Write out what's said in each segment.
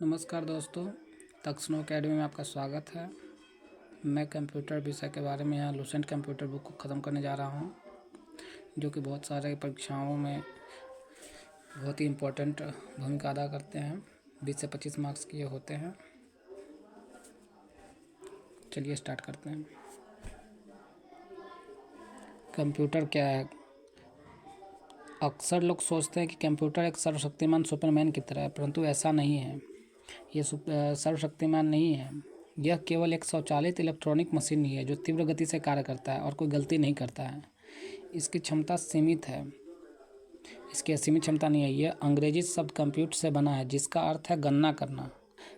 नमस्कार दोस्तों, तक्षणों अकेडमी में आपका स्वागत है। मैं कंप्यूटर विषय के बारे में यहाँ लुसेंट कंप्यूटर बुक को ख़त्म करने जा रहा हूँ, जो कि बहुत सारे परीक्षाओं में बहुत ही इम्पोर्टेंट भूमिका अदा करते हैं। 20 से 25 मार्क्स के ये होते हैं। चलिए स्टार्ट करते हैं। कंप्यूटर क्या है? अक्सर लोग सोचते हैं कि कंप्यूटर एक सर्वशक्तिमान सुपरमैन की तरह है, परंतु ऐसा नहीं है। ये सर्वशक्तिमान नहीं है। यह केवल एक स्वचालित इलेक्ट्रॉनिक मशीन ही है जो तीव्र गति से कार्य करता है और कोई गलती नहीं करता है। इसकी क्षमता सीमित है। इसकी असीमित क्षमता नहीं है। यह अंग्रेजी शब्द कंप्यूट से बना है, जिसका अर्थ है गणना करना।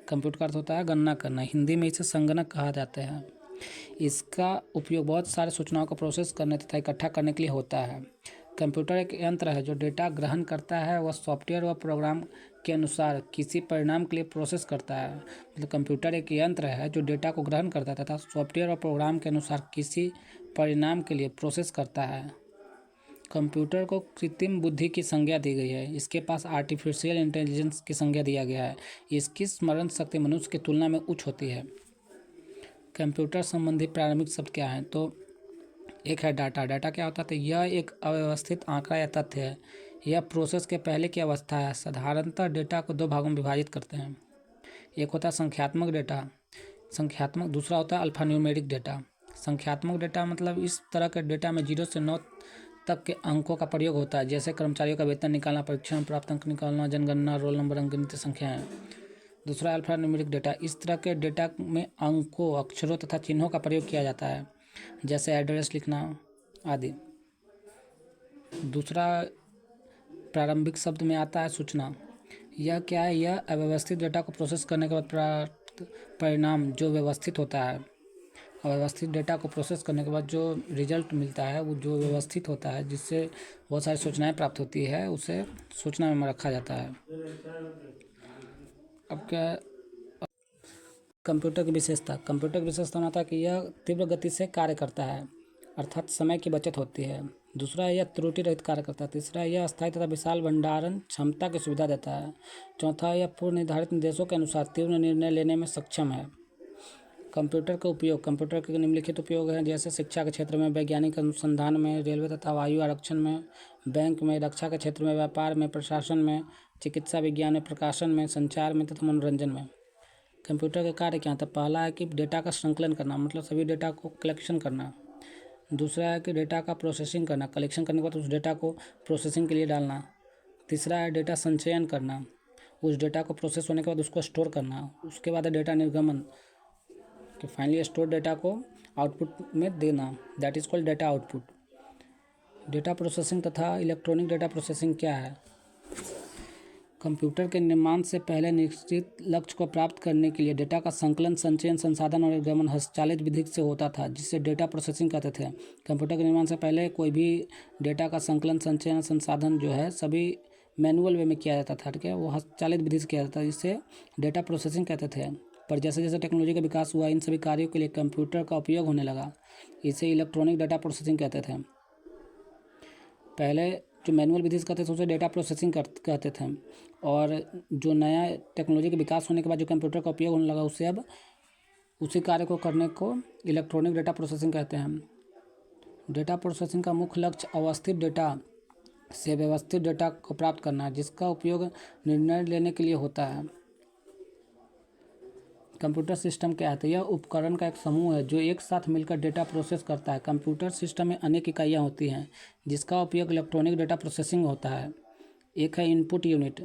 कंप्यूट का अर्थ होता है गणना करना। हिंदी में इसे संगणक कहा जाता है। इसका उपयोग बहुत सारे सूचनाओं को प्रोसेस करने तथा इकट्ठा करने के लिए होता है। कंप्यूटर एक यंत्र है जो डेटा ग्रहण करता है। वह सॉफ्टवेयर व प्रोग्राम के अनुसार किसी परिणाम के लिए प्रोसेस करता है। मतलब कंप्यूटर एक यंत्र है जो डेटा को ग्रहण करता है तथा सॉफ्टवेयर और प्रोग्राम के अनुसार किसी परिणाम के लिए प्रोसेस करता है। कंप्यूटर को कृत्रिम बुद्धि की संज्ञा दी गई है। इसके पास आर्टिफिशियल इंटेलिजेंस की संज्ञा दिया गया है। इसकी स्मरण शक्ति मनुष्य की तुलना में उच्च होती है। कंप्यूटर संबंधी प्रारंभिक शब्द क्या हैं? तो एक है डाटा। डाटा क्या होता है? तो यह एक अव्यवस्थित आंकड़ा या तथ्य है। यह प्रोसेस के पहले की अवस्था है। साधारणतः डेटा को दो भागों में विभाजित करते हैं। एक होता है संख्यात्मक डेटा। दूसरा होता है अल्फान्यूमेरिक डेटा। संख्यात्मक डेटा मतलब इस तरह के डेटा में 0 से 9 तक के अंकों का प्रयोग होता है, जैसे कर्मचारियों का वेतन निकालना, परीक्षा में प्राप्त अंक निकालना, जनगणना, रोल नंबर, अंकगणित संख्याएं। दूसरा अल्फान्यूमेरिक डेटा। इस तरह के डेटा में अंकों, अक्षरों तथा चिन्हों का प्रयोग किया जाता है, जैसे एड्रेस लिखना आदि। दूसरा प्रारंभिक शब्द में आता है सूचना। यह क्या है? यह अव्यवस्थित डेटा को प्रोसेस करने के बाद प्राप्त परिणाम जो व्यवस्थित होता है। अव्यवस्थित डेटा को प्रोसेस करने के बाद जो रिजल्ट मिलता है वो जो व्यवस्थित होता है, जिससे बहुत सारी सूचनाएं प्राप्त होती है, उसे सूचना में रखा जाता है। अब क्या कंप्यूटर की विशेषता? कंप्यूटर की विशेषता होता है कि यह तीव्र गति से कार्य करता है, अर्थात समय की बचत होती है। दूसरा, यह त्रुटि रहित कार्य करता है। तीसरा, यह अस्थायी तथा विशाल भंडारण क्षमता की सुविधा देता है। चौथा, यह पूर्व निर्धारित निर्देशों के अनुसार तीव्र निर्णय लेने में सक्षम है। कंप्यूटर का उपयोग। कंप्यूटर के निम्नलिखित उपयोग हैं, जैसे शिक्षा के क्षेत्र में, वैज्ञानिक अनुसंधान में, रेलवे तथा वायु आरक्षण में, बैंक में, रक्षा के क्षेत्र में, व्यापार में, प्रशासन में, चिकित्सा विज्ञान में, प्रकाशन में, संचार में तथा मनोरंजन में। कंप्यूटर के कार्य क्या हैं? तो पहला है कि डेटा का संकलन करना, मतलब सभी डेटा को कलेक्शन करना। दूसरा है कि डेटा का प्रोसेसिंग करना, कलेक्शन करने के बाद उस डेटा को प्रोसेसिंग के लिए डालना। तीसरा है डेटा संचयन करना, उस डेटा को प्रोसेस होने के बाद उसको स्टोर करना। उसके बाद है डेटा निर्गमन, कि फाइनली स्टोर डेटा को आउटपुट में देना, that is called data output. Data processing तथा इलेक्ट्रॉनिक डेटा प्रोसेसिंग क्या है? कंप्यूटर के निर्माण से पहले निश्चित लक्ष्य को प्राप्त करने के लिए डेटा का संकलन, संचयन, संसाधन और निर्गमन हस्तचालित विधि से होता था, जिसे डेटा प्रोसेसिंग कहते थे। कंप्यूटर के निर्माण से पहले कोई भी डेटा का संकलन, संचयन, संसाधन जो है सभी मैनुअल वे में किया जाता था, ठीक है, वो हस्तचालित विधि से किया जाता था, जिसे डेटा प्रोसेसिंग कहते थे। पर जैसे जैसे टेक्नोलॉजी का विकास हुआ, इन सभी कार्यों के लिए कंप्यूटर का उपयोग होने लगा। इसे इलेक्ट्रॉनिक डेटा प्रोसेसिंग कहते थे। पहले जो मैनुअल विधि से करते थे उसे डेटा प्रोसेसिंग कहते थे, और जो नया टेक्नोलॉजी के विकास होने के बाद जो कंप्यूटर का उपयोग होने लगा, उसे अब उसी कार्य को करने को इलेक्ट्रॉनिक डेटा प्रोसेसिंग कहते हैं। डेटा प्रोसेसिंग का मुख्य लक्ष्य अवस्थित डेटा से व्यवस्थित डेटा को प्राप्त करना है, जिसका उपयोग निर्णय लेने के लिए होता है। कंप्यूटर सिस्टम क्या है? तो यह उपकरण का एक समूह है जो एक साथ मिलकर डेटा प्रोसेस करता है। कंप्यूटर सिस्टम में अनेक इकाइयाँ होती हैं, जिसका उपयोग इलेक्ट्रॉनिक डेटा प्रोसेसिंग होता है। एक है इनपुट यूनिट,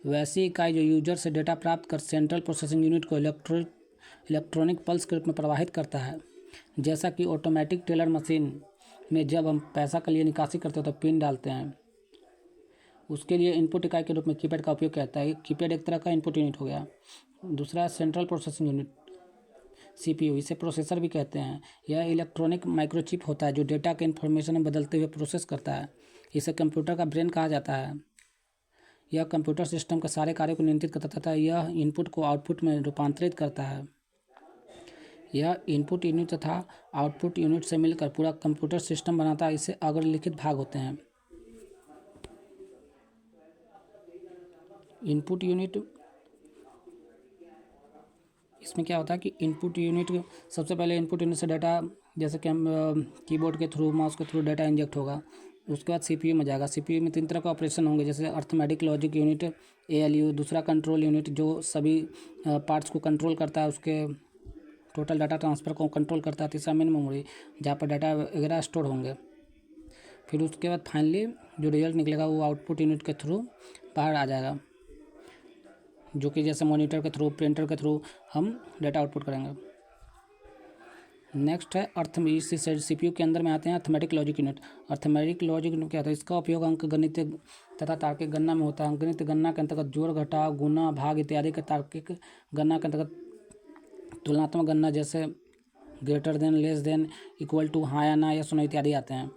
वैसी इकाई जो यूजर से डेटा प्राप्त कर सेंट्रल प्रोसेसिंग यूनिट को इलेक्ट्रॉनिक पल्स के रूप में प्रवाहित करता है। जैसा कि ऑटोमेटिक टेलर मशीन में जब हम पैसा के लिए निकासी करते हैं तो पिन डालते हैं, उसके लिए इनपुट इकाई के रूप में कीपैड का उपयोग किया जाता है। कीपैड एक तरह का इनपुट यूनिट हो गया। दूसरा है सेंट्रल प्रोसेसिंग यूनिट, सीपीयू, इसे प्रोसेसर भी कहते हैं। यह इलेक्ट्रॉनिक माइक्रोचिप होता है जो डेटा के इन्फॉर्मेशन में बदलते हुए प्रोसेस करता है। इसे कंप्यूटर का ब्रेन कहा जाता है। यह कंप्यूटर सिस्टम के सारे कार्यों को नियंत्रित करता है तथा यह इनपुट को आउटपुट में रूपांतरित करता है। यह इनपुट यूनिट तथा आउटपुट यूनिट से मिलकर पूरा कंप्यूटर सिस्टम बनाता है। इसे अग्रलिखित भाग होते हैं। इनपुट यूनिट इसमें क्या होता है कि इनपुट यूनिट, सबसे पहले इनपुट यूनिट से डाटा, जैसे कि हम कीबोर्ड के थ्रू, माउस के थ्रू डाटा इंजेक्ट होगा। उसके बाद सीपीयू में जाएगा। सीपीयू में 3 तरह का ऑपरेशन होंगे, जैसे अर्थमेटिक लॉजिक यूनिट एएलयू, दूसरा कंट्रोल यूनिट जो सभी पार्ट्स को कंट्रोल करता है, उसके टोटल डाटा ट्रांसफ़र को कंट्रोल करता है। तीसरा मेन मेमोरी, जहाँ पर डाटा वगैरह स्टोर होंगे। फिर उसके बाद फाइनली जो रिजल्ट निकलेगा वो आउटपुट यूनिट के थ्रू बाहर आ जाएगा, जो कि जैसे मॉनिटर के थ्रू, प्रिंटर के थ्रू हम डाटा आउटपुट करेंगे। नेक्स्ट है इसी सीपीयू के अंदर में आते हैं arithmetic logic unit. Arithmetic logic unit क्या होता है? इसका उपयोग अंकगणित तथा तार्किक गणना में होता है। अंकगणित गणना के अंतर्गत जोड़, घटाव, गुना, भाग इत्यादि के। तार्किक गणना के अंतर्गत तुलनात्मक गणना, जैसे greater than, less than, equal to, हाँ या ना, यस नो इत्यादि आते हैं।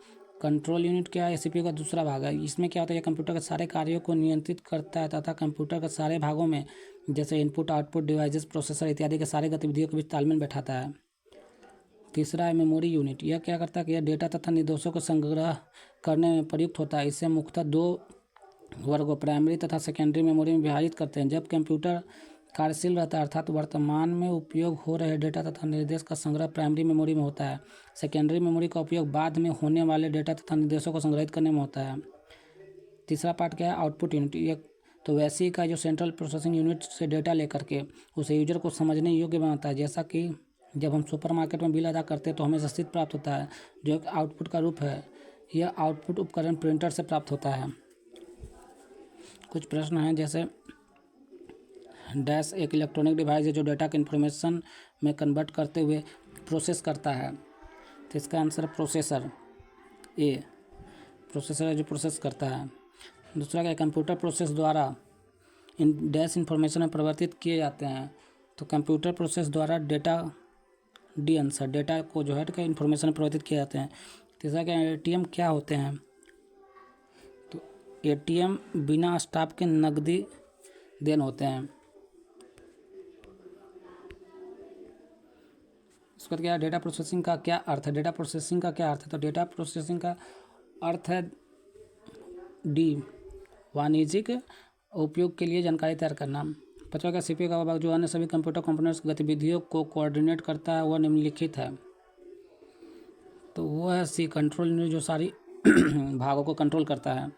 कंट्रोल यूनिट क्या है? सीपीयू का दूसरा भाग है। इसमें क्या होता है? यह कंप्यूटर के सारे कार्यों को नियंत्रित करता है तथा कंप्यूटर के सारे भागों में, जैसे इनपुट, आउटपुट डिवाइसेस, प्रोसेसर इत्यादि के सारे गतिविधियों के बीच तालमेल बैठाता है। तीसरा है मेमोरी यूनिट। यह क्या करता है कि यह डेटा तथा निर्देशों को संग्रह करने में प्रयुक्त होता है। इसे मुख्यतः 2 वर्गों, प्राइमरी तथा सेकेंडरी मेमोरी में विभाजित करते हैं। जब कंप्यूटर कार्यशील रहता है, अर्थात वर्तमान में उपयोग हो रहे डेटा तथा निर्देश का संग्रह प्राइमरी मेमोरी में होता है। सेकेंडरी मेमोरी का उपयोग बाद में होने वाले डेटा तथा निर्देशों को संग्रहित करने में होता है। तीसरा पार्ट क्या है? Output unit. ये तो वैसी का जो सेंट्रल प्रोसेसिंग यूनिट से डेटा लेकर के उसे यूजर को समझने योग्य बनाता है। जैसा कि जब हम सुपरमार्केट में बिल अदा करते हैं तो हमें रसीद प्राप्त होता है, जो एक आउटपुट का रूप है। यह आउटपुट उपकरण प्रिंटर से प्राप्त होता है। कुछ प्रश्न हैं, जैसे डैश एक इलेक्ट्रॉनिक डिवाइस है जो डेटा के इंफॉर्मेशन में कन्वर्ट करते हुए प्रोसेस करता है। तो इसका आंसर है प्रोसेसर। ए प्रोसेसर है जो प्रोसेस करता है। दूसरा क्या? कंप्यूटर प्रोसेस द्वारा इन डैश इंफॉर्मेशन में परिवर्तित किए जाते हैं। तो कंप्यूटर प्रोसेस द्वारा डेटा, डी आंसर, डेटा को जो है कि इंफॉर्मेशन में परिवर्तित किए जाते हैं। तीसरा क्या? एटीएम क्या होते हैं? तो एटीएम बिना स्टाफ के नकदी देन होते हैं। उसके बाद क्या? डेटा प्रोसेसिंग का क्या अर्थ है? डेटा प्रोसेसिंग का क्या अर्थ है? तो डेटा प्रोसेसिंग का अर्थ है डी, वाणिज्यिक उपयोग के लिए जानकारी तैयार करना। पांचवा का? सीपीयू का भाग जो अन्य सभी कंप्यूटर कंपोनेंट्स गतिविधियों को कोऑर्डिनेट करता है वह निम्नलिखित है। तो वो है सी, कंट्रोल यूनिट, जो सारी भागों को कंट्रोल करता है।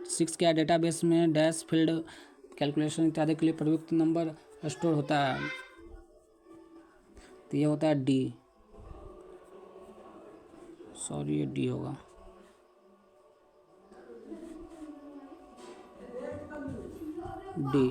6 क्या? डेटाबेस में डैश फील्ड कैलकुलेशन इत्यादि के लिए प्रयुक्त नंबर स्टोर होता है। तो ये होता है डी, सॉरी ये डी होगा। डी